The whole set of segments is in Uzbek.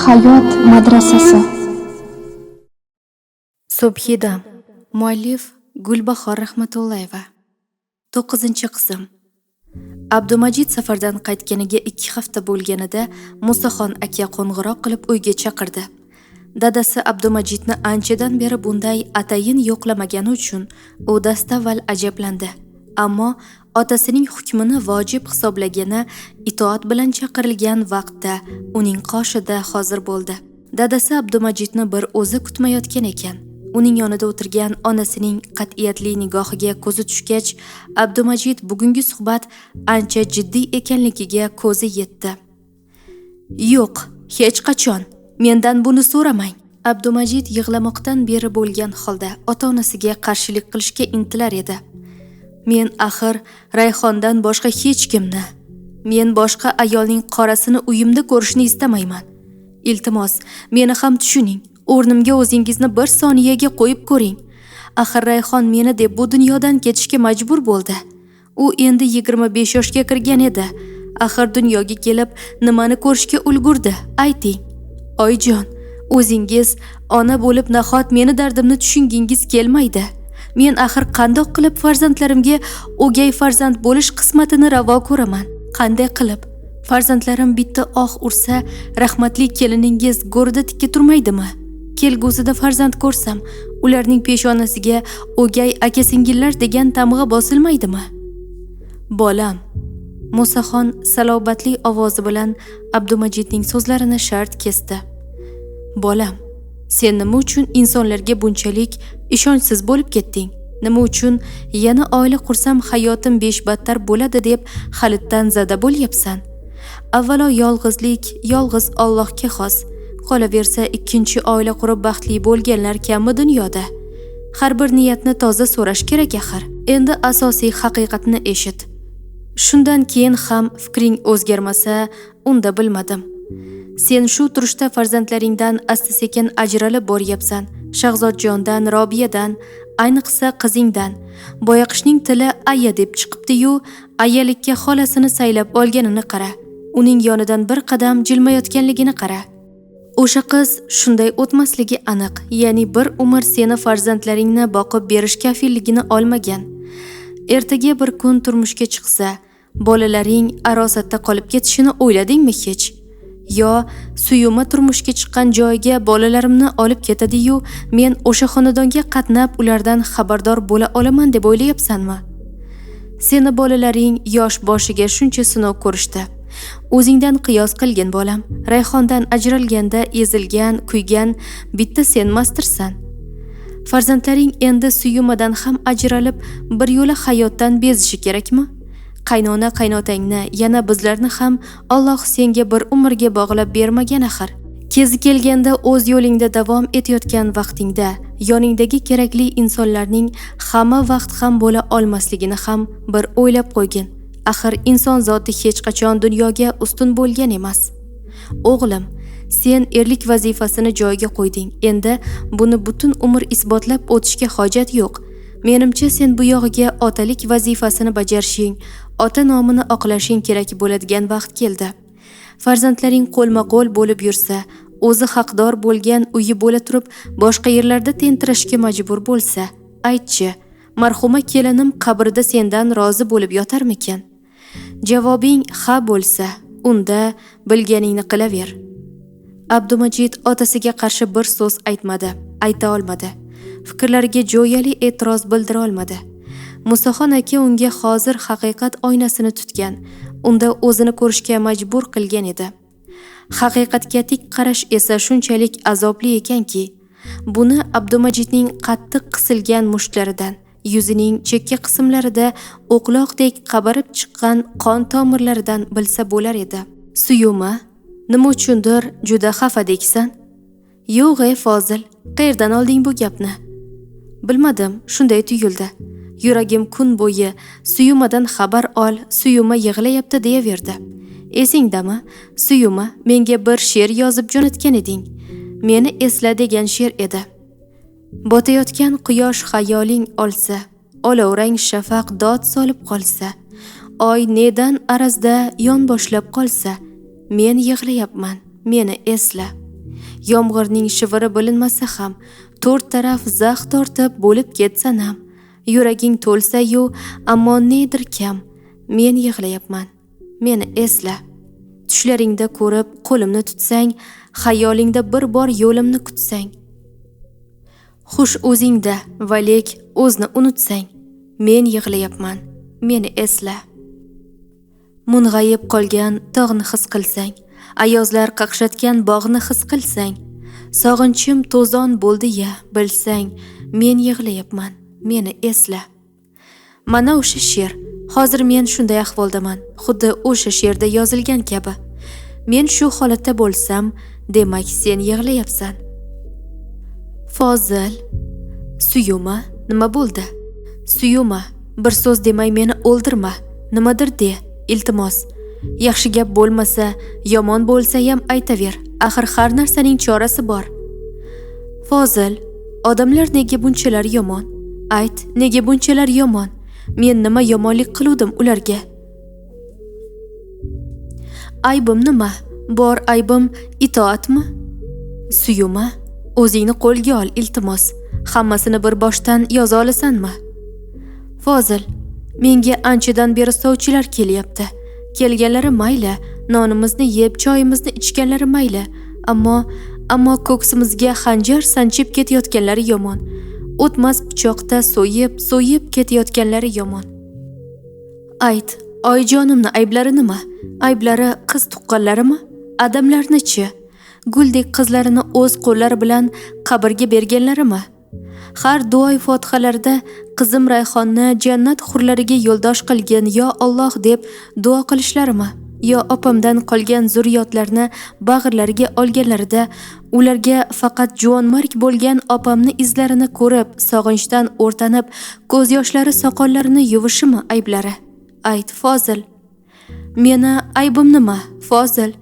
Hayot madrasasi. Subhidam. Muallif Gulbahor Rahmatullayeva. 9-qism. Abdumajid safardan qaytganiga 2 hafta bo'lganida Musaxon aka qo'ng'iroq qilib uyga chaqirdi. Dadasi Abdumajidni anchadan beri bunday atayin yo'qlamagani uchun u dastavval ajablandi. Ammo otasining hukmini vojib hisoblagani itoat bilan chaqirilgan vaqtda uning qoshida hozir bo'ldi. Dadasi Abdumajidni bir o'zi kutmayotgan ekan. Uning yonida o'tirgan onasining qat'iyatli nigohiga ko'zi tushgach, Abdumajid bugungi suhbat ancha jiddiy ekanligiga ko'zi yetdi. "Yo'q, hech qachon. Mendan buni so'ramang." Abdumajid yig'lamoqdan beri bo'lgan holda ota-onasiga qarshilik qilishga intilar edi. "Men axir Rayhondan boshqa hech kimni, men boshqa ayolning qorasini uyimda ko'rishni istamayman. Iltimos, meni ham tushuning. O'rnimga o'zingizni bir soniyaga qo'yib ko'ring. Axir Rayhon meni deb bu dunyodan ketishga majbur bo'ldi. U endi 25 yoshga kirgan edi. Axir dunyoga kelib nimani ko'rishga ulgurdi? Ayting. Oyjon, o'zingiz ona bo'lib nahot meni dardimni tushungingiz kelmaydi. Men axir qandoq qilib farzandlarimga o'gay farzand bo'lish qismatini ravo ko'raman? Qanday qilib? Farzandlarim bitta ursa, rahmatli keliningiz go'rida tikka turmaydimi? Kelgusida farzand ko'rsam, ularning peshonasiga o'gay aka-singillar degan tamg'a bosilmaydimi? Bolam. Musaxon salobatli ovozi bilan Abdumajidning so'zlarini shart kesdi. Bolam, sen nima uchun insonlarga bunchalik ishonchsiz bo'lib ketding? Nima uchun yana oila qursam hayotim beshbattar bo'ladi deb halitdan zada bo'lyapsan? Avvalo yolg'izlik yolg'iz Allohga xos. Qolaversa ikkinchi oila qurib baxtli bo'lganlar kammi dunyoda? Har bir niyatni toza so'rash kerak axir. Endi asosiy haqiqatni eshit. Shundan keyin ham fikring o'zgarmasa, unda bilmadim. Sen shu turishda farzandlaringdan asta-sekin ajralib boryapsan. Shahzodjondan, Robiyadan, ayniqsa qizingdan. Boyaqishning tili aya deb chiqibdi-yu, ayalikka xolasini saylab olganini qara. Uning yonidan bir qadam jilmayotganligini qara. O'sha qiz shunday o'tmasligi aniq, ya'ni bir umr seni farzandlaringni boqib berish kafilligini olmagan. Ertaga bir kun turmushga chiqsa, bolalaring arosatda qolib ketishini o'yladingmi hech? Yo Suyuma turmushga chiqqan joyiga bolalarimni olib ketadi-yu, men o'sha xonadonga qatnab ulardan xabardor bo'la olaman deb o'ylayapsanmi? Seni bolalaring yosh boshiga shuncha sinov ko'rishdi. O'zingdan qiyos qilgin bolam. Rayhondan ajralganda ezilgan, kuygan bitta sen mastirsan. Farzandlaring endi Suyumadan ham ajralib bir yo'la hayotdan bezishi kerakmi? Qaynona qaynotangni, yana bizlarni ham Alloh senga bir umrga bog'lab bermagan axir. Kezi kelganda o'z yo'lingda davom etayotgan vaqtingda yoningdagi kerakli insonlarning hamma vaqt ham bo'la olmasligini ham bir o'ylab qo'ygin. Axir inson zoti hech qachon dunyoga ustun bo'lgan emas. O'g'lim, sen erlik vazifasini joyiga qo'yding. Endi buni butun umr isbotlab o'tishga hojat yo'q. Menimcha sen bu yog'iga otalik vazifasini bajarishing, ota nomini oqlashing kerak bo'ladigan vaqt keldi. Farzandlaring qo'lma-qo'l bo'lib yursa, o'zi haqdor bo'lgan uyi bo'la turib, boshqa yerlarda tentirashga majbur bo'lsa, aytchi, marhuma kelinim qabrida sendan rozi bo'lib yotarmikan? Javobing ha bo'lsa, unda bilganingni qilaver. Abdumajid otasiga qarshi bir so'z aytmadi, ayta olmadi. Fikrlariga jo'yali e'tiroz bildira olmadi. Musaxon aka unga hozir haqiqat oynasini tutgan, unda o'zini ko'rishga majbur qilgan edi. Haqiqatga tik qarash esa shunchalik azobli ekanki, buni Abdumajidning qattiq qisilgan mushtlaridan, yuzining chekka qismlarida o'qloqdek qabarib chiqqan qon tomirlaridan bilsa bo'lar edi. Suyuma, nima uchundir juda xafadeksan? Yo'q, Fozil, qayerdan olding bu gapni? Bilmadim, shunday tuyuldi. Yuragim kun bo'yi Suyumadan xabar ol, Suyuma yig'layapti deyaverdi. Esingdami? Suyuma menga bir she'r yozib jo'natgan eding. Meni esla degan she'r edi. Botayotgan quyosh xayoling olsa, olovrang shafaq dod solib qolsa, oy nedan arazda yon boshlab qolsa, men yig'layapman, meni esla. Yomg'irning shiviri bilinmasa ham, to'rt taraf zax tortib bo'lib ketsan ham. Yuraging to'lsa-yu, ammo nedir kam. Men yig'layapman. Meni esla. Tushlaringda ko'rib qo'limni tutsang, xayolingda bir bor yo'limni kutsang. Xush o'zingda, valek o'zni unutsang. Men yig'layapman. Meni esla. Mung'ayib qolgan tog'ni his qilsang, ayozlar qaqshatgan bog'ni his qilsang, sog'inchim to'zon bo'ldi-ya, bilsang, men yig'layapman. Meni esla. Mana o'sha she'r. Hozir men shunday ahvoldaman, xuddi o'sha she'rda yozilgan kabi. Men shu holatda bo'lsam, demak sen yig'layapsan. Fozil, suyuma, nima bo'ldi? Suyuma, bir so'z demay meni o'ldirma. Nimadir de, iltimos. Yaxshi gap bo'lmasa, yomon bo'lsa ham aytaver. Axir har narsaning chorasi bor. Fozil, odamlar nega bunchalar yomon? Ayt, nega bunchalar yomon? Men nima yomonlik qiluvdim ularga? Aybim nima? Bor aybim itoatmi? Suyuma, o'zingni qo'lga ol, iltimos. Hammasini bir boshdan yoza olasanmi? Fozil, menga anchadan beri sovchilar kelyapti. Kelganlari mayli, nonimizni yeb, choyimizni ichganlari mayli, ammo ko'ksimizga xanjar sanchib ketayotganlari yomon. O'tmas pichoqda so'yib ketayotganlari yomon. Ayt, oyijonimni ayblari nima? Ayblari qiz tuqqanlarimi? Adamlarni-chi? Guldek qizlarini o'z qo'llari bilan qabrga berganlarimi? Har duoy fotihalarda qizim Rayhonni jannat hurlariga yo'ldosh qilgin, yo Alloh deb duo qilishlarini, yo opamdan qolgan zurriyotlarni bag'rlariga olganlarida ularga faqat juvonmarg bo'lgan opamni izlarini ko'rib, sog'inchdan o'rtanib, ko'z yoshlari soqollarini yuvishimi ayblari? Ayt, Fozil. Meni aybim nima, Fozil?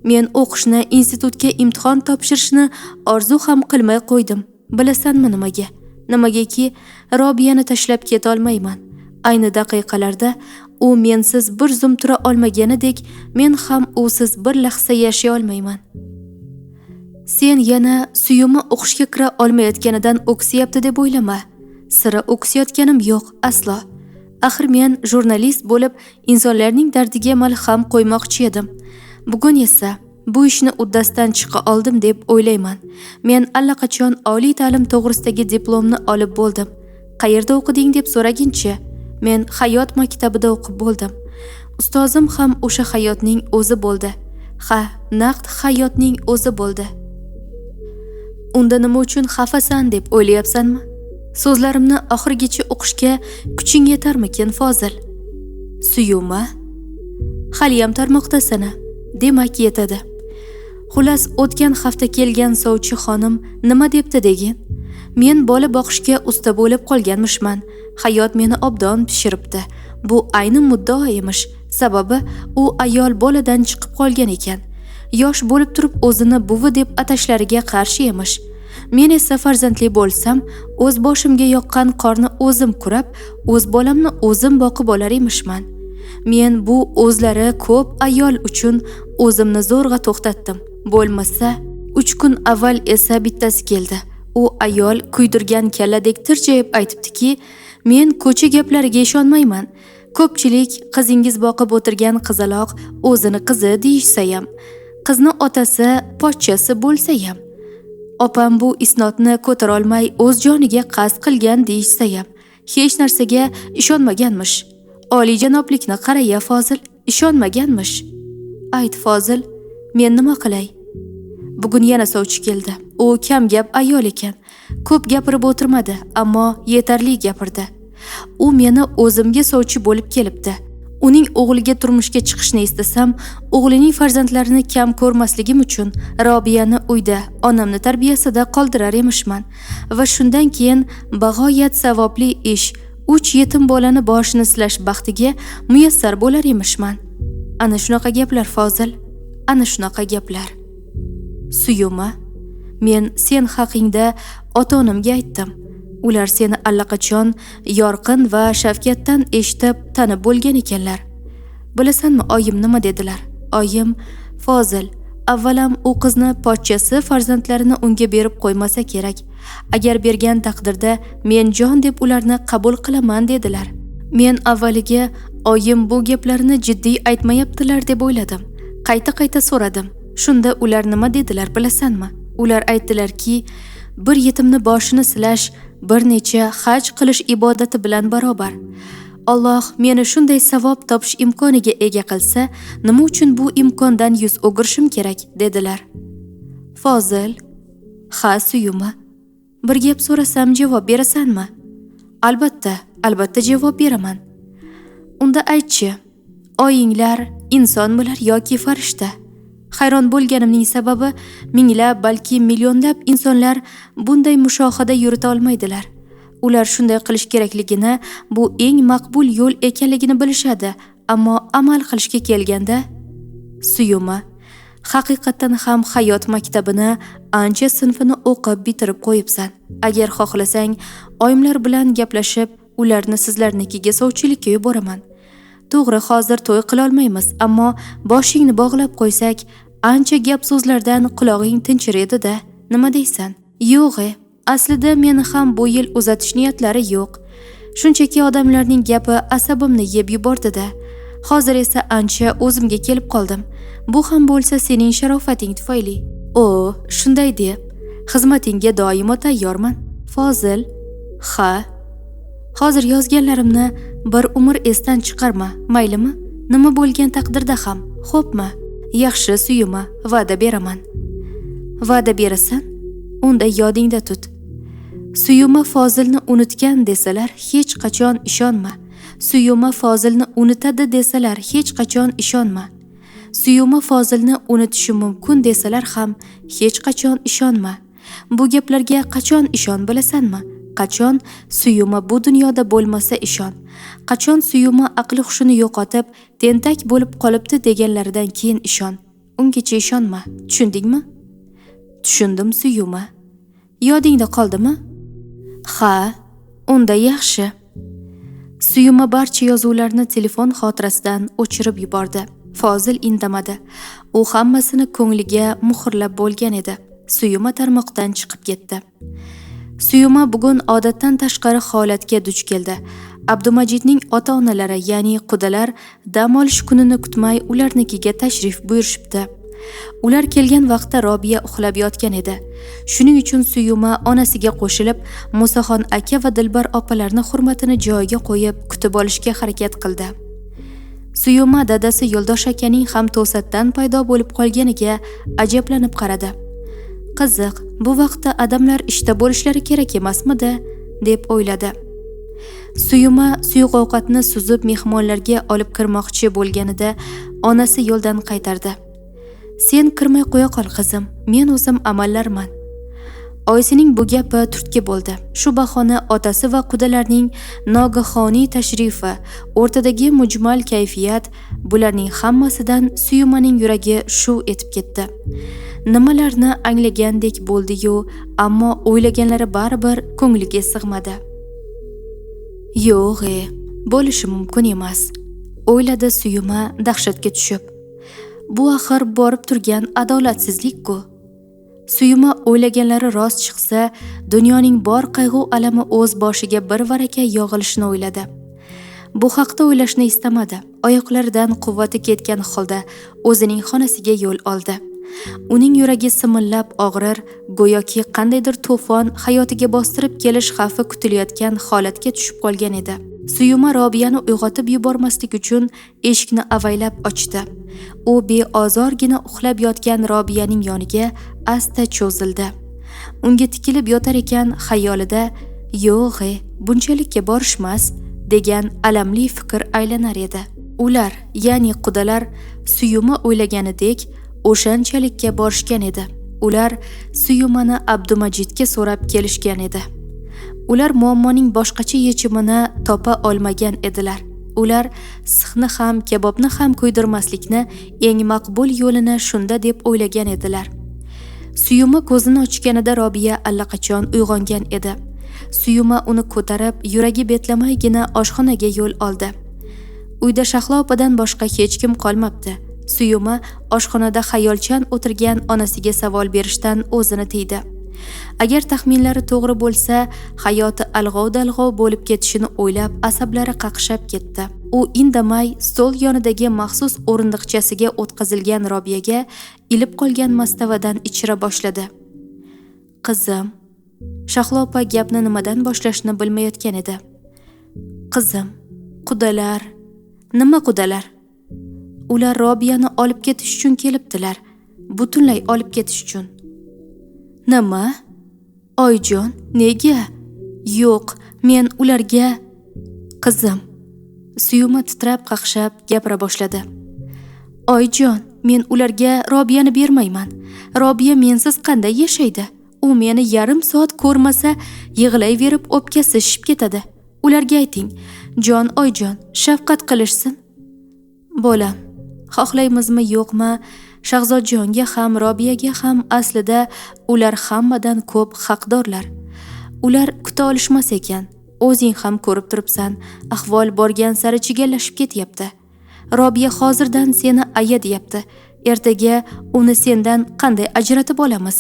Men o'qishni, institutga imtihon topshirishni orzu ham qilmay qo'ydim. Bilasanmi nimaga? Nimagaki Robiyani tashlab keta olmayman. Ayni daqiqalarda u mensiz bir zum tura olmaganidek, men ham usiz bir lahza yashay olmayman. Sen yana suyumi o'qishga kira olmayotganidan o'ksiyapti deb o'ylama. Sira o'ksiyotganim yo'q, aslo. Axir men jurnalist bo'lib, insonlarning dardiga malham qo'ymoqchi edim. Bugun esa bu ishni uddasidan chiqa oldim deb o'ylayman. Men allaqachon oliy ta'lim to'g'risidagi diplomni olib bo'ldim. Qayerda o'qiding deb so'ragincha, men hayot maktabida o'qib bo'ldim. Ustozim ham o'sha hayotning o'zi bo'ldi. Ha, naqd hayotning o'zi bo'ldi. Unda nima uchun xafasan deb o'ylayapsanmi? So'zlarimni oxirigacha o'qishga kuching yetarmikin, Fozil? Suyuma, haliyam tarmoqdasan, demak yetadi. Xullas, o'tgan hafta kelgan sovchi xonim nima debdi degin? Men bola boqishga usta bo'lib qolganmishman. Hayot meni obdon pishiribdi. Bu ayni muddao emish. Sababi u ayol boladan chiqib qolgan ekan. Yosh bo'lib turib o'zini buvi deb atashlariga qarshi emish. Men esa farzandli bo'lsam, o'z boshimga yoqqan qorni o'zim kurab, o'z bolamni o'zim boqib olar emishman. Men bu o'zlari ko'p ayol uchun o'zimni zo'rg'a to'xtatdim. Bo'lmasa, 3 kun avval esa bittasi keldi. U ayol kuydirgan kalladek tirjayib aytibdiki, men ko'cha gaplariga ishonmayman. Ko'pchilik qizingiz boqib o'tirgan qizaloq o'zini qizi deyishsa ham, qizni otasi, pochchasi bo'lsa ham, opam bu isnotni ko'tara olmay o'z joniga qasd qilgan deyishsa ham, hech narsaga ishonmaganmish. Olijanoblikni qara-ya Fozil, ishonmaganmish. Ayt Fozil, men nima qilay? Bugun yana sovchi keldi. U kam gap ayol ekan. Ko'p gapirib o'tirmadi, ammo yetarli gapirdi. U meni o'zimga sovchi bo'lib kelibdi. Uning o'g'liga turmushga chiqishni istasam, o'g'lining farzandlarini kam ko'rmasligim uchun Robiyani uyda, onamni tarbiyasida qoldirar emishman va shundan keyin bag'oyat savobli ish 3 yetim bolani boshini silash baxtiga muyassar bo'lar emishman. Ana shunaqa gaplar Fozil, ana shunaqa gaplar. Suyuma, men sen haqingda ota-onamga aytdim. Ular seni allaqachon yorqin va shafqatdan eshitib, tanib bo'lgan ekanlar. Bilasanmi oyim nima dedilar? Oyim, Fozil, avvalam u qizni pochchasi farzandlarini unga berib qo'ymasa kerak. Agar bergan taqdirda men jon deb ularni qabul qilaman dedilar. Men avvaliga oyim bu gaplarni jiddiy aytmayaptilar deb o'yladim. Qayta so'radim. Shunda ular nima dedilar bilasanmi? Ular aytdilarki, bir yetimni boshini silash bir necha haj qilish ibodati bilan barobar. Alloh meni shunday savob topish imkoniga ega qilsa, nima uchun bu imkondan yuz o'girishim kerak dedilar. Fozil: "Ha, Suyuma. Bir gap so'rasam javob berasanmi?" Albatta javob beraman. Unda aytchi, oyinglar insonmilar yoki farishta? Hayron bo'lganimning sababi minglab, balki millionlab insonlar bunday mushohada yurita olmaydilar. Ular shunday qilish kerakligini, bu eng maqbul yo'l ekanligini bilishadi, ammo amal qilishga kelganda, Suyuma, haqiqatan ham hayot maktabini ancha sinfini o'qib bitirib qo'yibsan. Agar xohlasang, oyimlar bilan gaplashib, ularni sizlarnikiga sovchilikka yuboraman. To'g'ri, hozir to'y qila olmaymiz, ammo boshingni bog'lab qo'ysak, ancha gap so'zlardan qulog'ing tinchir edi-da. Nima deysan? Yo'q, aslida meni ham bu yil uzatish niyatlari yo'q. Shunchaki odamlarning gapi asabimni yeb yubordi-da. Hozir esa ancha o'zimga kelib qoldim. Bu ham bo'lsa sening sharofating tufayli. Shunday deb, xizmatingga doimo tayyorman. Fozil: "Ha. Hozir yozganlarimni bir umr esdan chiqarma, maylimi? Nima bo'lgan taqdirda ham, xo'pmi?" "Yaxshi, Suyuma, va'da beraman." "Va'da berasan? Unda yodingda tut. Suyuma Fozilni unutgan desalar, hech qachon ishonma. Suyuma Fozilni unutadi desalar, hech qachon ishonma. Suyuma Fozilni unutishi mumkin desalar ham, hech qachon ishonma. Bu gaplarga qachon ishon bilasanmi? Qachon Suyuma bu dunyoda bo'lmasa ishon. Qachon Suyuma aqli hushini yo'qotib, tentak bo'lib qolibdi deganlaridan keyin ishon. Ungacha ishonma. Tushundingmi?" "Tushundim, Suyuma. Yodingda qoldimi?" "Ha, unda yaxshi." Suyuma barcha yozuvlarni telefon xotirasidan o'chirib yubordi. Fozil indamadi. U hammasini ko'ngliga muhrlab bo'lgan edi. Suyuma tarmoqdan chiqib ketdi. Suyuma bugun odatdan tashqari holatga duch keldi. Abdumajidning ota-onalari, ya'ni qudalar, dam olish kunini kutmay ularnikiga tashrif buyurishibdi. Ular kelgan vaqtda Robiya uxlab yotgan edi. Shuning uchun Suyuma onasiga qo'shilib, Musaxon aka va Dilbar opalarning hurmatini joyiga qo'yib, kutib olishga harakat qildi. Suyuma dadasi Yo'ldosh akaning ham to'satdan paydo bo'lib qolganiga ajablanib qaradi. Qiziq, bu vaqtda odamlar ishda bo'lishlari kerak emasmidi, deb o'yladi. Suyuma suyuq ovqatni suzib mehmonlarga olib kirmoqchi bo'lganida onasi yo'ldan qaytardi. "Sen kirmay qo'ya qol qizim, men o'zim amallarman." Oyisining bu gapi turtki bo'ldi. Shu bahona otasi va qudalarning nogahoniy tashrifi, o'rtadagi mujmal kayfiyat, bularning hammasidan Suyumaning yuragi shuv etib ketdi. Nimalarni anglagandek bo'ldi-yu, ammo o'ylaganlari baribir ko'ngliga sig'madi. "Yo'q, bo'lishi mumkin emas", o'yladi Suyuma dahshatga tushib. Bu axir borib turgan adolatsizlik-ku. Suyuma o'ylaganlari rost chiqsa, dunyoning bor qayg'u-alami o'z boshiga bir varaka yog'ilishini o'yladi. Bu haqda o'ylashni istamadi. Oyoqlaridan quvvati ketgan holda o'zining xonasiga yo'l oldi. Uning yuragi simillab og'rir, go'yoki qandaydir to'fon hayotiga bostirib kelish xavfi kutilayotgan holatga tushib qolgan edi. Suyuma Robiyani uyg'otib yubormaslik uchun eshikni avaylab ochdi. U beozorgina uxlab yotgan Robiyaning yoniga asta cho'zildi. Unga tikilib yotar ekan, xayolida "Yo'q, bunchalikka borishmas" degan alamli fikr aylanar edi. Ular, ya'ni qudalar, Suyuma o'ylaganidek o'shanchalikka borishgan edi. Ular Suyumani Abdumajidga so'rab kelishgan edi. Ular muammoning boshqacha yechimini topa olmagan edilar. Ular sixni ham, kabobni ham kuydirmaslikni eng maqbul yo'lini shunda deb o'ylagan edilar. Suyuma ko'zini ochganida Robiya allaqachon uyg'ongan edi. Suyuma uni ko'tarib, yuragi betlamaygina oshxonaga yo'l oldi. Uyda Shahlo opadan boshqa hech kim qolmabdi. Suyuma oshxonada xayolchan o'tirgan onasiga savol berishdan o'zini tiydi. Agar taxminlari to'g'ri bo'lsa, hayoti alg'ov-dalg'ov bo'lib ketishini o'ylab asablari qaqshab ketdi. U indamay stol yonidagi maxsus o'rindiqchasiga o'tkazilgan Robiyaga ilib qolgan mastavadan ichira boshladi. "Qizim." Shahlo opa gapni nimadan boshlashni bilmayotgan edi. "Qizim, qudalar." "Nima qudalar?" "Ular Robiyani olib ketish uchun kelibdilar. Butunlay olib ketish uchun." "Nima? Oyjon, nega?" "Yo'q, men ularga..." "Qizim." Suyuma titrab qaqshab gapira boshladi. "Oyjon, men ularga Robiyani bermayman. Robiya mensiz qanday yashaydi? U meni yarim soat ko'rmasa, yig'layverib o'pkasi shishib ketadi. Ularga ayting, jon oyjon, shafqat qilishsin." "Bolam, xohlaymizmi yo'qmi, Shahzodjonga ham Robiyaga ham aslida ular hammadan ko'p haqdorlar. Ular kuta olishmas ekan. O'zing ham ko'rib turibsan, ahvol borgan sari chigallashib ketyapti. Robiya hozirdan seni aya deyapti. Ertaga uni sendan qanday ajratib olamiz?"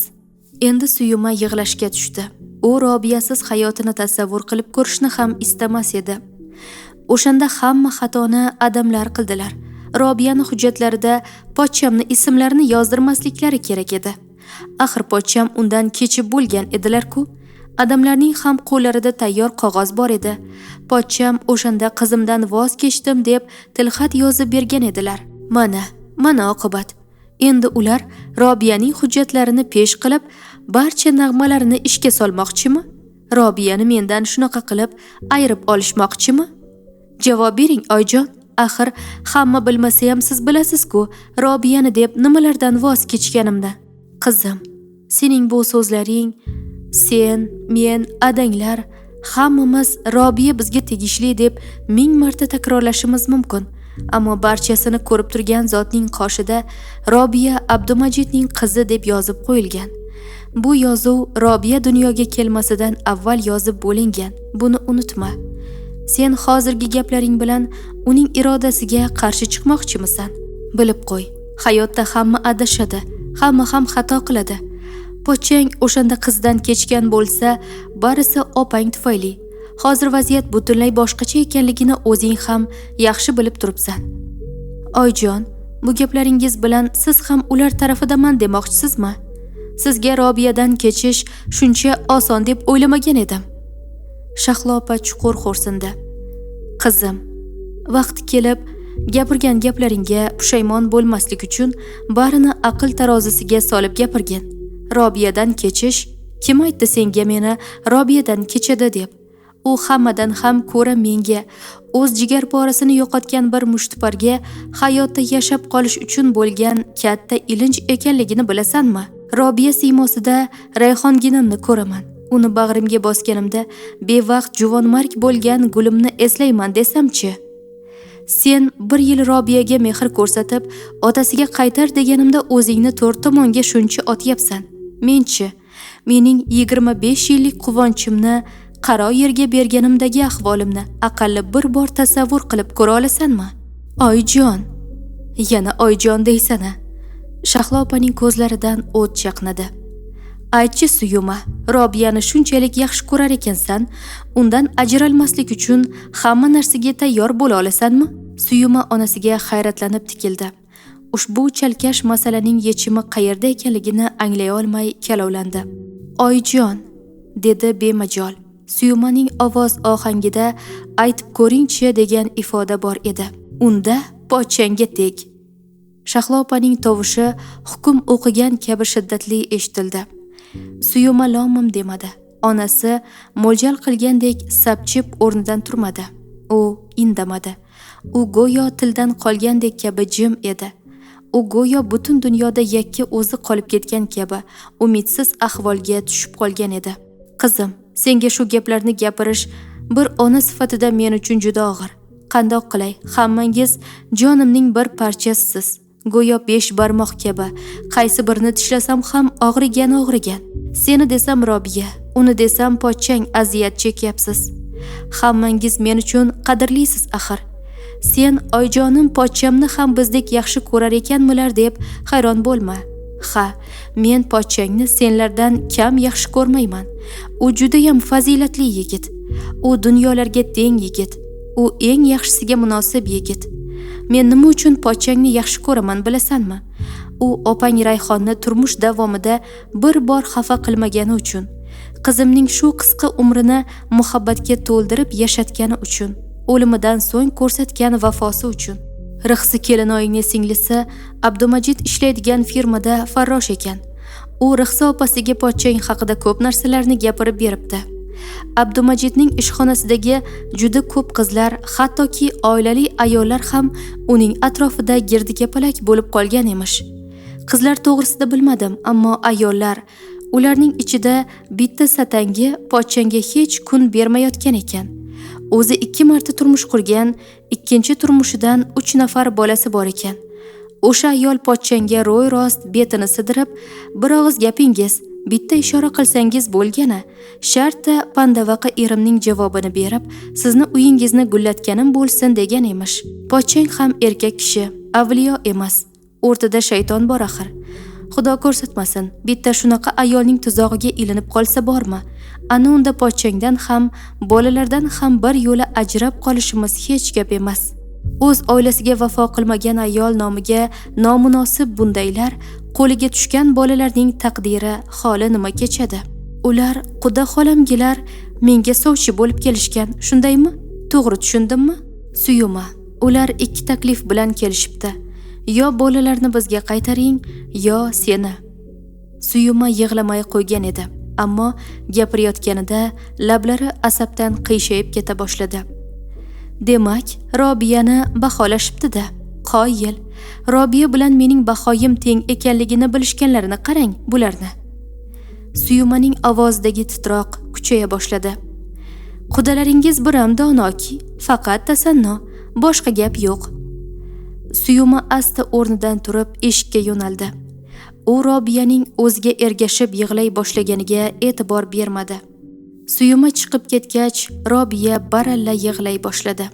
Endi Suyuma yig'lashga tushdi. U Robiyasiz hayotini tasavvur qilib ko'rishni ham istamas edi. O'shanda hamma xatoni adamlar qildilar. Robiyani hujjatlarida pochchamni ismlarini yozdirmasliklari kerak edi. Axir pochcham undan kechib bo'lgan edilar-ku. Adamlarning ham qo'llarida tayyor qog'oz bor edi. Pochcham o'shanda qizimdan voz kechdim deb tilxat yozib bergan edilar. Mana oqibat. Endi ular Robiyaning hujjatlarini pesh qilib, barcha nag'malarini ishga solmoqchimi? Robiyani mendan shunaqa qilib ayirib olishmoqchimi? Javob bering, oyjon. Axir hamma bilmasa ham siz bilasiz-ku, Robiyani deb nimalardan voz kechganimda. Qizim, sening bu so'zlaring, sen, men, adanglar hammamiz Robiya bizga tegishli deb 1000 marta takrorlashimiz mumkin. Ammo barchasini ko'rib turgan zotning qoshida Robiya Abdumajidning qizi deb yozib qo'yilgan. Bu yozuv Robiya dunyoga kelmasidan avval yozib bo'lingan. Buni unutma. Sen hozirgi gaplaring bilan uning irodasiga qarshi chiqmoqchimisan? Bilib qo'y, hayotda hamma adashadi, hamma ham xato qiladi. Pochchang o'shanda qizdan kechgan bo'lsa, barisi opang tufayli. Hozir vaziyat butunlay boshqacha ekanligini o'zing ham yaxshi bilib turibsan. Oyjon, bu gaplaringiz bilan siz ham ular tarafidaman demoqchisizmi? Sizga Robiyadan kechish shuncha oson deb o'ylamagan edim. Shahlo opa chuqur xo'rsindi. Qizim, vaqti kelib gapirgan gaplaringga pushaymon bo'lmaslik uchun barini aql tarozisiga solib gapirgin. Robiyadan kechish, kim aytdi senga meni Robiyadan kechadi deb? U hammadan ham ko'ra menga, o'z jigar porasini yo'qotgan bir mushtiparga hayotda yashab qolish uchun bo'lgan katta ilinj ekanligini bilasanmi? Robiya siymosida rayhonginamni ko'raman. Uni bag'rimga bosganimda bevaqt juvonmarg bo'lgan gulimni eslayman desamchi. Sen 1 yil Robiyaga mehr ko'rsatib, otasiga qaytar deganimda o'zingni to'rt tomonga shuncha otyapsan. Menchi, mening 25 yillik quvonchimni qaro yerga berganimdagi ahvolimni aqalli bir bor tasavvur qilib ko'ra olasanmi? Oyjon, yana oyjon deysana. Shahlo opaning ko'zlaridan o't chaqnadi. Aytchi Suyuma, Robiyani shunchalik yaxshi ko'rar ekansan, undan ajralmaslik uchun hamma narsaga tayyor bo'la olasanmi? Suyuma onasiga hayratlanib tikildi. Ushbu chalkash masalaning yechimi qayerda ekanligini anglay olmay kalovlandi. Oyjon, dedi bemajol. Suyumaning ovoz ohangida aytib ko'ringchi degan ifoda bor edi. Unda pochchangga teg. Shahlo opaning tovushi hukm o'qigan kabi shiddatli eshitildi. Suyuma lomim demadi. Onasi mo'ljal qilgandek sapchib o'rnidan turmadi. U indamadi. U go'yo tildan qolgandek kabi jim edi. U go'yo butun dunyoda yakka o'zi qolib ketgan kabi umidsiz ahvolga tushib qolgan edi. Qizim, senga shu gaplarni gapirish bir ona sifatida men uchun juda og'ir. Qandoq qilay? Hammangiz jonimning bir parchasisiz. Go'yo 5 barmoq kabi, qaysi birini tishlasam ham og'rigan. Seni desam Robiya, uni desam pochchang aziyat chekyapsiz. Hammangiz men uchun qadrlisiz axir. Sen oyijonim pochchamni ham bizdek yaxshi ko'rar ekanmilar deb hayron bo'lma. Ha, men pochchangni senlardan kam yaxshi ko'rmayman. U juda ham fazilatli yigit. U dunyolarga teng yigit. U eng yaxshisiga munosib yigit. Men nima uchun pochchangni yaxshi ko'raman bilasanmi? U opang Rayhonni turmush davomida bir bor xafa qilmagani uchun, qizimning shu qisqa umrini muhabbatga to'ldirib yashatgani uchun, o'limidan so'ng ko'rsatgan vafosi uchun. Rixsi kelinoyining singlisi Abdumajid ishlaydigan firmada farrosh ekan. U Rixsi opasiga pochchang haqida ko'p narsalarni gapirib beribdi. Abdumajidning ishxonasidagi juda ko'p qizlar, hattoki oilali ayollar ham uning atrofida girdikapalak bo'lib qolgan emish. Qizlar to'g'risida bilmadim, ammo ayollar, ularning ichida bitta satangi pochchangga hech kun bermayotgan ekan. O'zi 2 marta turmush qurgan, ikkinchi turmushidan 3 nafar bolasi bor ekan. O'sha ayol pochchangga ro'y rost betini sidirib, bir og'iz gapingiz, bitta ishora qilsangiz bo'lgani, shartta pandavaqa erimning javobini berib, sizni uyingizni gullatganim bo'lsin degan emish. Pochchang ham erkak kishi, avliyo emas. O'rtada shayton bor axir. Xudo ko'rsatmasin, bitta shunaqa ayolning tuzog'iga ilinib qolsa bormi? Ana unda pochchangdan ham, bolalardan ham bir yo'la ajrab qolishimiz hech gap emas. O'z oilasiga vafo qilmagan ayol nomiga nomunosib bundaylar qo'liga tushgan bolalarning taqdiri, holi nima kechadi? Ular quda xolamgilar menga sovchi bo'lib kelishgan, shundaymi? To'g'ri tushundimmi? Suyuma, ular 2 taklif bilan kelishibdi. Yo bolalarni bizga qaytaring, yo seni. Suyuma yig'lamay qo'ygan edi, ammo gapirayotganida lablari asabdan qiyshayib keta boshladi. Demak, Robiyani baholashibdi-da. Qoyil. Robiya bilan mening bahoyim teng ekanligini bilishganlarini qarang bularni. Suyumaning ovozidagi titroq kuchaya boshladi. Qudalaringiz biram donoki, faqat tasanno, boshqa gap yo'q. Suyuma asta o'rnidan turib eshikka yo'naldi. U Robiyaning o'ziga ergashib yig'lay boshlaganiga e'tibor bermadi. Suyuma chiqib ketgach, Robiya baralla yig'lay boshladi.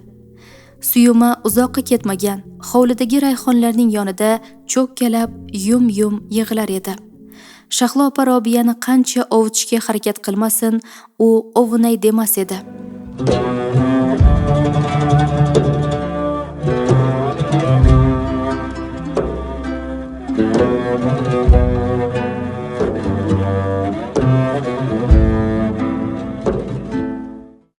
Suyuma uzoqqa ketmagan, hovlidagi rayhonlarning yonida cho'kkalab yum-yum yig'lar edi. Shahlo opa Robiyani qancha ovutishga harakat qilmasin, u ovunay demas edi.